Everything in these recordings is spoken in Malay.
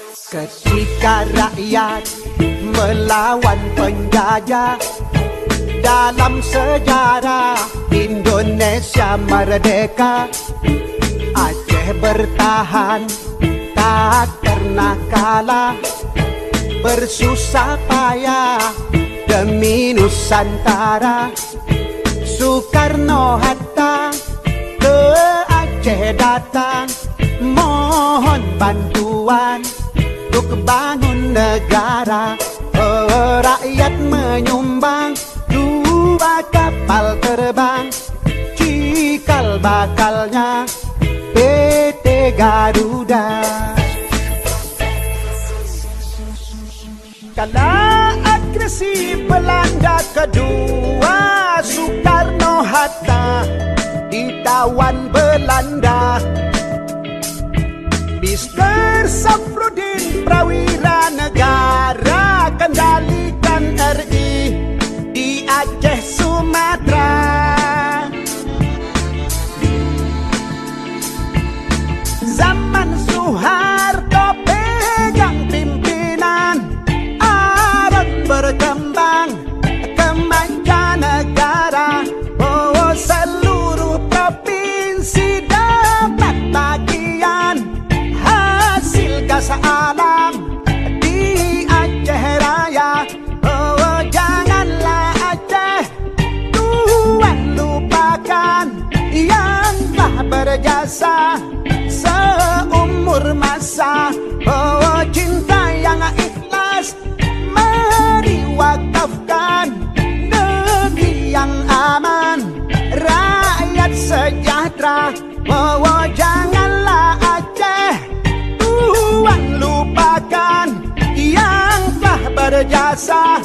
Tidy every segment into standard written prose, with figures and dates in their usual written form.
Ketika rakyat melawan penjajah, dalam sejarah Indonesia merdeka, Aceh bertahan tak pernah kalah, bersusah payah demi Nusantara. Soekarno-Hatta ke Aceh datang, mohon bantuan untuk bangun negara. Rakyat menyumbang 2 kapal terbang, cikal bakalnya PT Garuda. Kala agresi Belanda kedua, Soekarno-Hatta ditawan Belanda. Mr. Safrudin Prawira Negara kendalikan RI di Aceh Sumatera. Zaman Soeharto pegang pimpinan, Aron berkembang ke mancanegara. Oh, seluruh provinsi dapat bagian hasil gas alam di Aceh Raya. Oh, janganlah Aceh Tuhan lupakan yang telah berjasa seumur masa. Oh, cinta yang ikhlas mari wakafkan, negeri yang aman, rakyat sejahtera. Oh, janganlah Aceh Tuhan lupakan yang telah berjasa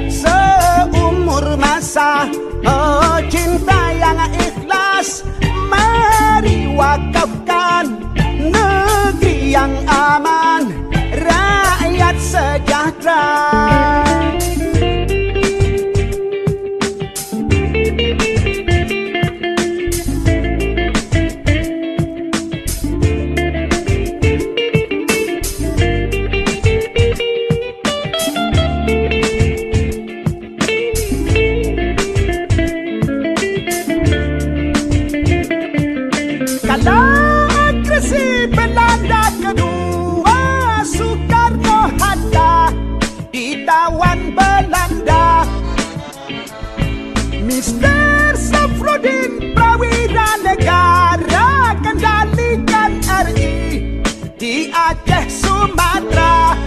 seumur masa. Oh, cinta yang ikhlas mari wakafkan, negeri yang aman, rakyat sejahtera. Kala agresi Belanda kedua, Soekarno-Hatta ditawan Belanda. Mr. Safrudin Prawira Negara kendalikan RI di Aceh Sumatera.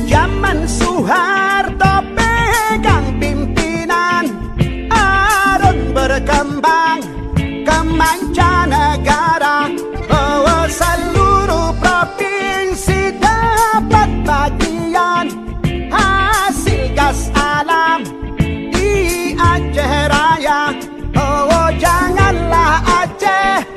Zaman Soeharto pegang pimpinan, Aron berkembang ke mancanegara. Oh, seluruh provinsi dapat bagian hasil gas alam di Aceh Raya. Oh, janganlah Aceh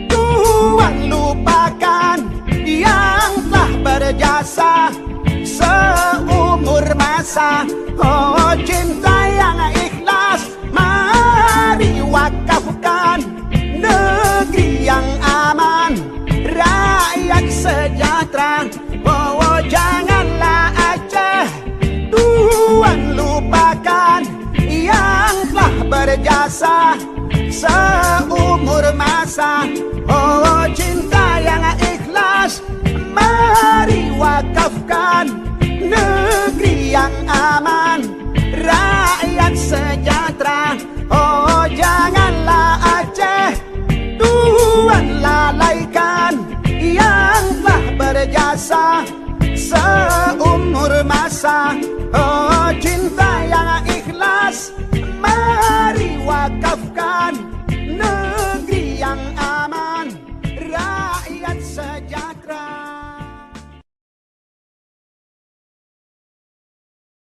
Tuhan lupakan yang telah berjasa seumur masa. Oh, cinta yang ikhlas mari wakafkan, negeri yang aman, rakyat sejahtera. Oh, janganlah Aceh Tuhan lupakan yang telah berjasa seumur masa. Oh, cinta yang ikhlas mari wakafkan, negeri yang aman, rakyat sejahtera. Oh, janganlah Aceh Tuhan lalaikan yang telah berjasa seumur masa. Oh, cinta yang ikhlas mari wakafkan,